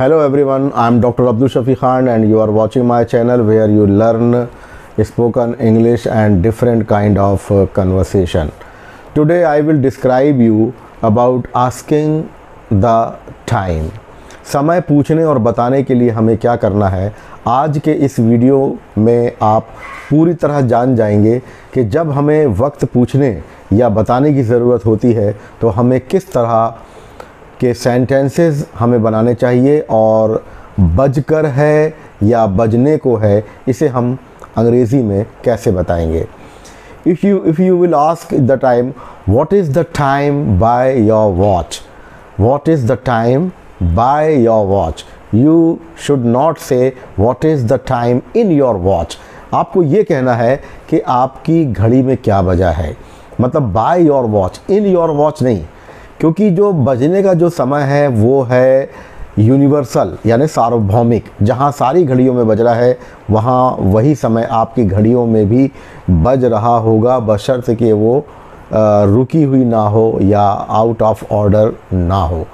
Hello everyone, I am Dr. Abdul Shafi Khan and you are watching my channel where you learn spoken English and different kind of conversation. Today I will describe you about asking the time. समय पूछने और बताने के लिए हमें क्या करना है, आज के इस वीडियो में आप पूरी तरह जान जाएंगे कि जब हमें वक्त पूछने या बताने की ज़रूरत होती है तो हमें किस तरह के सेंटेंसेस हमें बनाने चाहिए और बजकर है या बजने को है इसे हम अंग्रेज़ी में कैसे बताएंगे। If you will ask the time, what is the time by your watch? What is the time by your watch? You should not say what is the time in your watch. आपको ये कहना है कि आपकी घड़ी में क्या बजा है, मतलब by your watch, in your watch नहीं, क्योंकि जो बजने का जो समय है वो है यूनिवर्सल यानी सार्वभौमिक। जहाँ सारी घड़ियों में बज रहा है वहाँ वही समय आपकी घड़ियों में भी बज रहा होगा, बशर्ते कि वो रुकी हुई ना हो या आउट ऑफ ऑर्डर ना हो।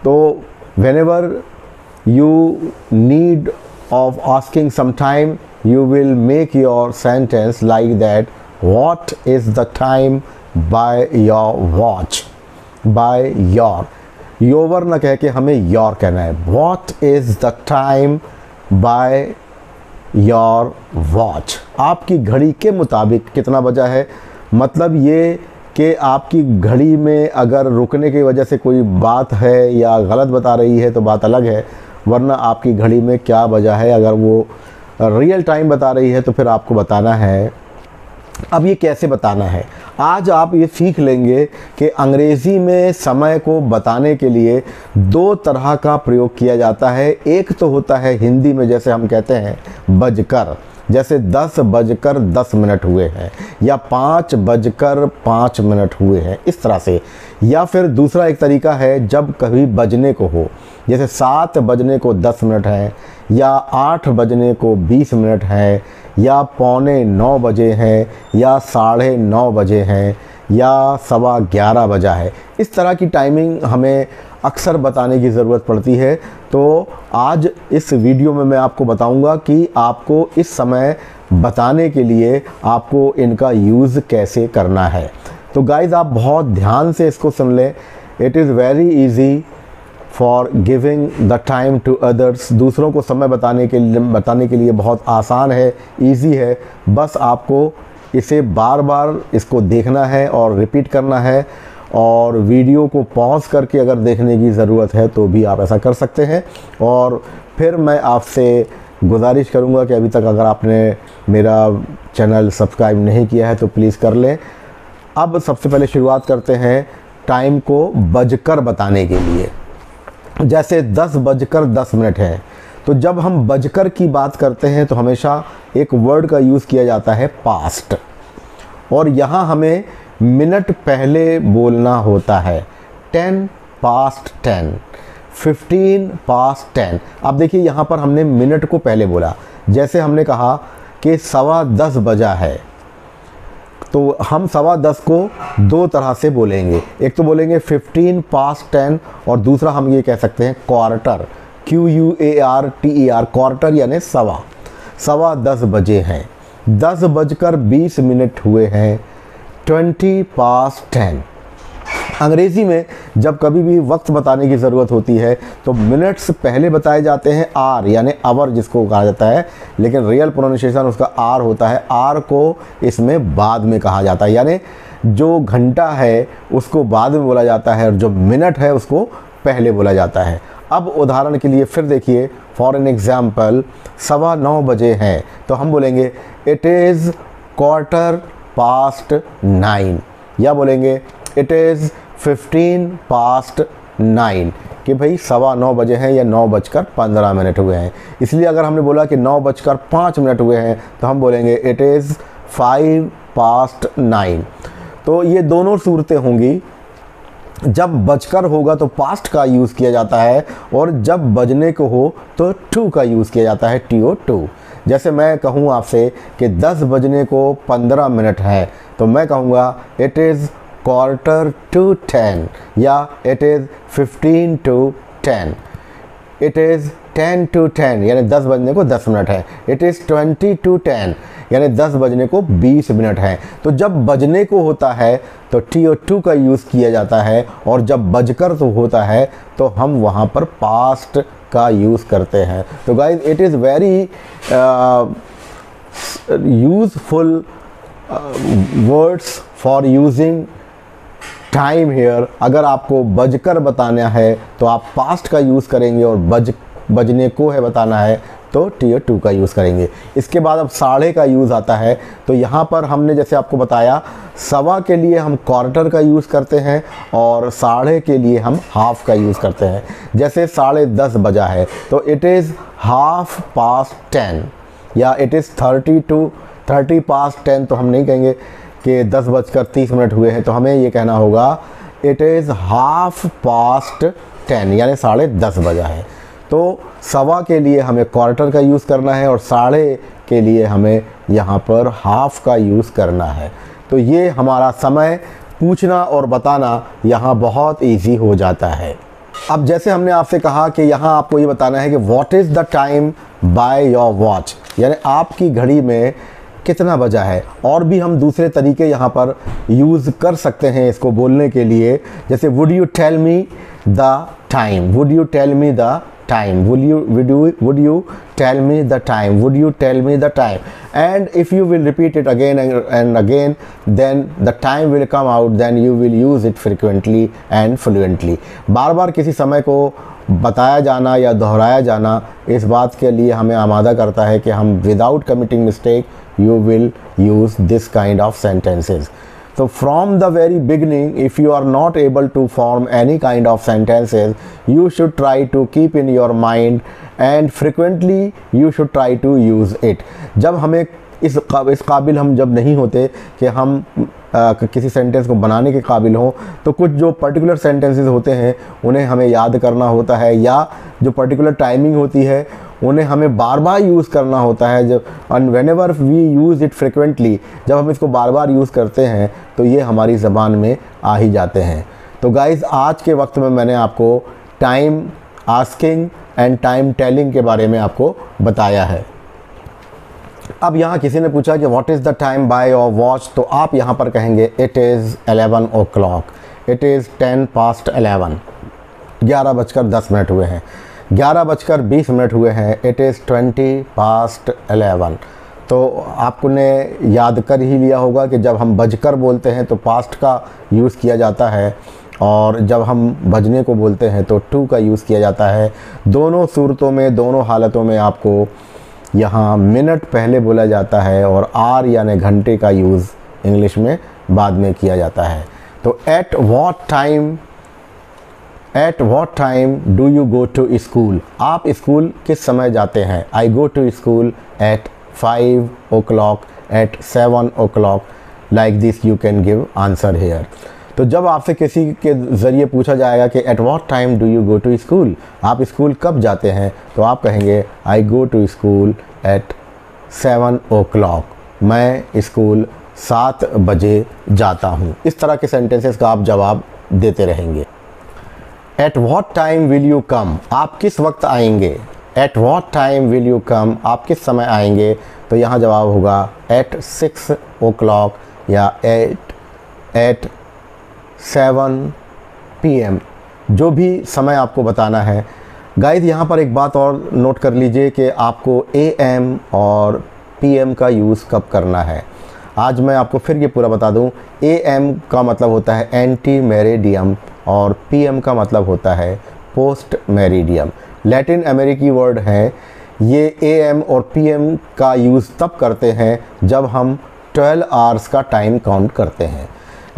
तो whenever you need of asking some time, you will make your sentence like that, what is the time by your watch? By your न कह के हमें your कहना है। What is the time by your watch? आपकी घड़ी के मुताबिक कितना बजा है, मतलब ये कि आपकी घड़ी में अगर रुकने की वजह से कोई बात है या गलत बता रही है तो बात अलग है, वरना आपकी घड़ी में क्या बजा है अगर वो रियल टाइम बता रही है तो फिर आपको बताना है। अब ये कैसे बताना है, आज आप ये सीख लेंगे कि अंग्रेज़ी में समय को बताने के लिए दो तरह का प्रयोग किया जाता है। एक तो होता है हिंदी में जैसे हम कहते हैं बजकर, जैसे 10 बजकर 10 मिनट हुए हैं या 5 बजकर 5 मिनट हुए हैं, इस तरह से। या फिर दूसरा एक तरीका है जब कभी बजने को हो, जैसे 7 बजने को 10 मिनट हैं या 8 बजने को 20 मिनट हैं या 8:45 बजे हैं या 9:30 बजे हैं या 11:15 बजा है। इस तरह की टाइमिंग हमें अक्सर बताने की ज़रूरत पड़ती है। तो आज इस वीडियो में मैं आपको बताऊंगा कि आपको इस समय बताने के लिए आपको इनका यूज़ कैसे करना है। तो गाइज़ आप बहुत ध्यान से इसको सुन लें। It is very easy for giving the time to others. दूसरों को समय बताने के लिए बहुत आसान है, ईजी है। बस आपको इसे बार बार इसको देखना है और रिपीट करना है, और वीडियो को पॉज करके अगर देखने की ज़रूरत है तो भी आप ऐसा कर सकते हैं। और फिर मैं आपसे गुजारिश करूंगा कि अभी तक अगर आपने मेरा चैनल सब्सक्राइब नहीं किया है तो प्लीज़ कर लें। अब सबसे पहले शुरुआत करते हैं टाइम को बजकर बताने के लिए। जैसे 10 बजकर 10 मिनट है, तो जब हम बजकर की बात करते हैं तो हमेशा एक वर्ड का यूज़ किया जाता है पास्ट, और यहाँ हमें मिनट पहले बोलना होता है। 10 past 10, 15 past 10। अब देखिए यहाँ पर हमने मिनट को पहले बोला, जैसे हमने कहा कि 10:15 बजा है, तो हम 10:15 को दो तरह से बोलेंगे। एक तो बोलेंगे 15 past 10 और दूसरा हम ये कह सकते हैं क्वार्टर, QUARTER, क्वार्टर यानी 10:15 बजे हैं। 10 बजकर 20 मिनट हुए हैं, 20 past 10। अंग्रेज़ी में जब कभी भी वक्त बताने की ज़रूरत होती है तो मिनट्स पहले बताए जाते हैं, आर यानी आवर जिसको कहा जाता है, लेकिन रियल प्रोनाउंसिएशन उसका आर होता है। आर को इसमें बाद में कहा जाता है, यानी जो घंटा है उसको बाद में बोला जाता है और जो मिनट है उसको पहले बोला जाता है। अब उदाहरण के लिए फिर देखिए, फॉर एन एग्ज़ाम्पल 9:15 बजे हैं तो हम बोलेंगे इट इज़ 15 past 9, या बोलेंगे इट इज़ 15 past 9, कि भाई 9:15 बजे हैं या 9:15 मिनट हुए हैं। इसलिए अगर हमने बोला कि 9:05 हुए हैं तो हम बोलेंगे इट इज़ 5 past 9। तो ये दोनों सूरतें होंगी। जब बजकर होगा तो पास्ट का यूज़ किया जाता है, और जब बजने को हो तो टू का यूज़ किया जाता है, TO2। जैसे मैं कहूँ आपसे कि 10 बजने को 15 मिनट है तो मैं कहूँगा इट इज़ 9:45 या it is 9:15। It is 10 to 10 यानी 10 बजने को 10 मिनट है। इट इज़ 20 to 10 यानी 10 बजने को 20 मिनट है। तो जब बजने को होता है तो टी और टू का यूज़ किया जाता है, और जब बजकर तो होता है तो हम वहाँ पर पास्ट का यूज़ करते हैं। तो guys it is very useful words for using time here. अगर आपको बजकर बताना है तो आप पास्ट का यूज़ करेंगे, और बजने को है बताना है तो टी और टू का यूज़ करेंगे। इसके बाद अब साढ़े का यूज़ आता है। तो यहाँ पर हमने जैसे आपको बताया, सवा के लिए हम क्वार्टर का यूज़ करते हैं और साढ़े के लिए हम हाफ का यूज़ करते हैं। जैसे 10:30 बजा है तो इट इज़ 10:30 या इट इज़ 30 past 10। तो हम नहीं कहेंगे कि 10:30 हुए हैं, तो हमें ये कहना होगा इट इज़ 10:30 यानी 10:30 बजा है। तो सवा के लिए हमें क्वार्टर का यूज़ करना है और साढ़े के लिए हमें यहाँ पर हाफ का यूज़ करना है। तो ये हमारा समय पूछना और बताना यहाँ बहुत इजी हो जाता है। अब जैसे हमने आपसे कहा कि यहाँ आपको ये बताना है कि what is the time by your watch, यानी आपकी घड़ी में कितना बजा है। और भी हम दूसरे तरीके यहाँ पर यूज़ कर सकते हैं इसको बोलने के लिए, जैसे would you tell me the time, would you tell me the time, would you tell me the time, would you tell me the time, and if you will repeat it again and again, then the time will come out, then you will use it frequently and fluently। बार बार किसी समय को बताया जाना या दोहराया जाना इस बात के लिए हमें आमादा करता है कि हम without committing mistake you will use this kind of sentences। So from the very beginning, if you are not able to form any kind of sentences, you should try to keep in your mind and frequently you should try to use it। जब हमें इस काबिल हम जब नहीं होते कि हम किसी सेंटेंस को बनाने के काबिल हों, तो कुछ जो पर्टिकुलर सेंटेंसेस होते हैं उन्हें हमें याद करना होता है, या जो पर्टिकुलर टाइमिंग होती है उन्हें हमें बार बार यूज़ करना होता है। जब whenever we use it frequently, जब हम इसको बार बार यूज़ करते हैं तो ये हमारी ज़बान में आ ही जाते हैं। तो गाइज़ आज के वक्त में मैंने आपको time asking and time telling के बारे में आपको बताया है। अब यहाँ किसी ने पूछा कि what is the time by your watch, तो आप यहाँ पर कहेंगे it is 11 o'clock, it is 10 past 11, 11:10 हुए हैं, 11:20 हुए हैं, इट इज़ 20 past 11। तो आपने याद कर ही लिया होगा कि जब हम बजकर बोलते हैं तो पास्ट का यूज़ किया जाता है, और जब हम बजने को बोलते हैं तो टू का यूज़ किया जाता है। दोनों सूरतों में, दोनों हालतों में आपको यहाँ मिनट पहले बोला जाता है और आर यानी घंटे का यूज़ इंग्लिश में बाद में किया जाता है। तो at what time do you go to school, आप स्कूल किस समय जाते हैं। I go to school at 5 o'clock, at 7 o'clock, like this you can give answer here. तो जब आपसे किसी के ज़रिए पूछा जाएगा कि at what time do you go to school, आप स्कूल कब जाते हैं, तो आप कहेंगे I go to school at 7 o'clock, मैं स्कूल 7 बजे जाता हूँ। इस तरह के सेंटेंसेस का आप जवाब देते रहेंगे। Eight what time will you come, आप किस वक्त आएंगे। Eight what time will you come, आप किस समय आएंगे, तो यहाँ जवाब होगा एट 6 o'clock या एट 7 PM, जो भी समय आपको बताना है। गाइस यहाँ पर एक बात और नोट कर लीजिए कि आपको AM और PM का यूज़ कब करना है। आज मैं आपको फिर ये पूरा बता दूँ। AM का मतलब होता है एंटी मेरिडियम और PM का मतलब होता है पोस्ट मेरिडियम। लैटिन अमेरिकी वर्ड है ये। AM और PM का यूज़ तब करते हैं जब हम 12 आवर्स का टाइम काउंट करते हैं।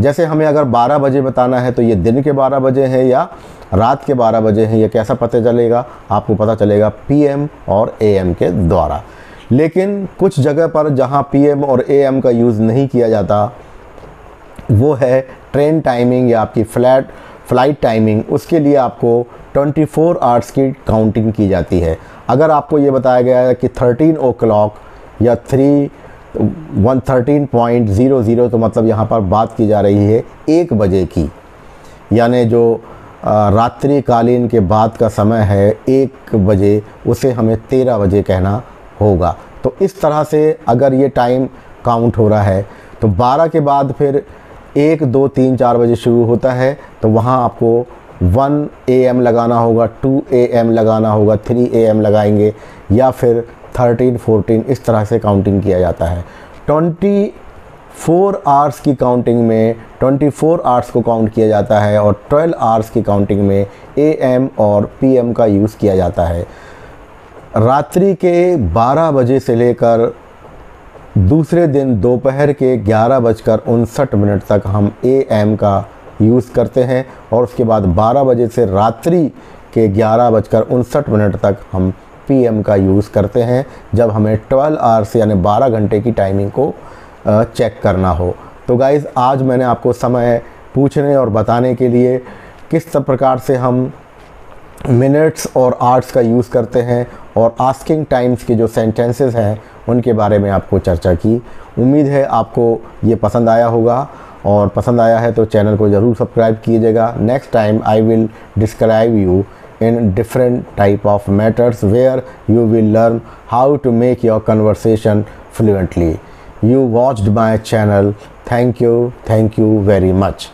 जैसे हमें अगर 12 बजे बताना है तो ये दिन के 12 बजे हैं या रात के 12 बजे हैं, ये कैसा पता चलेगा, आपको पता चलेगा PM और AM के द्वारा। लेकिन कुछ जगह पर जहाँ PM और AM का यूज़ नहीं किया जाता वो है ट्रेन टाइमिंग या आपकी फ्लाइट टाइमिंग। उसके लिए आपको 24 आवर्स की काउंटिंग की जाती है। अगर आपको ये बताया गया है कि 13 o'clock या 13.00, तो मतलब यहाँ पर बात की जा रही है 1 बजे की, यानी जो रात्रिकालीन के बाद का समय है 1 बजे, उसे हमें 13 बजे कहना होगा। तो इस तरह से अगर ये टाइम काउंट हो रहा है तो 12 के बाद फिर 1, 2, 3, 4 बजे शुरू होता है, तो वहाँ आपको 1 AM लगाना होगा, 2 AM लगाना होगा, 3 AM लगाएंगे, या फिर 13, 14 इस तरह से काउंटिंग किया जाता है। 24 आवर्स की काउंटिंग में 24 आवर्स को काउंट किया जाता है और 12 आवर्स की काउंटिंग में AM और PM का यूज़ किया जाता है। रात्रि के 12 बजे से लेकर दूसरे दिन दोपहर के 11:59 तक हम AM का यूज़ करते हैं और उसके बाद 12 बजे से रात्रि के 11:59 तक हम PM का यूज़ करते हैं, जब हमें 12 आवर्स यानी 12 घंटे की टाइमिंग को चेक करना हो। तो गाइज़, आज मैंने आपको समय पूछने और बताने के लिए किस प्रकार से हम मिनट्स और आवर्स का यूज़ करते हैं और आस्किंग टाइम्स के जो सेंटेंसेस हैं उनके बारे में आपको चर्चा की। उम्मीद है आपको ये पसंद आया होगा, और पसंद आया है तो चैनल को ज़रूर सब्सक्राइब कीजिएगा। Next time I will describe you in different type of matters where you will learn how to make your conversation fluently. You watched my channel. Thank you very much.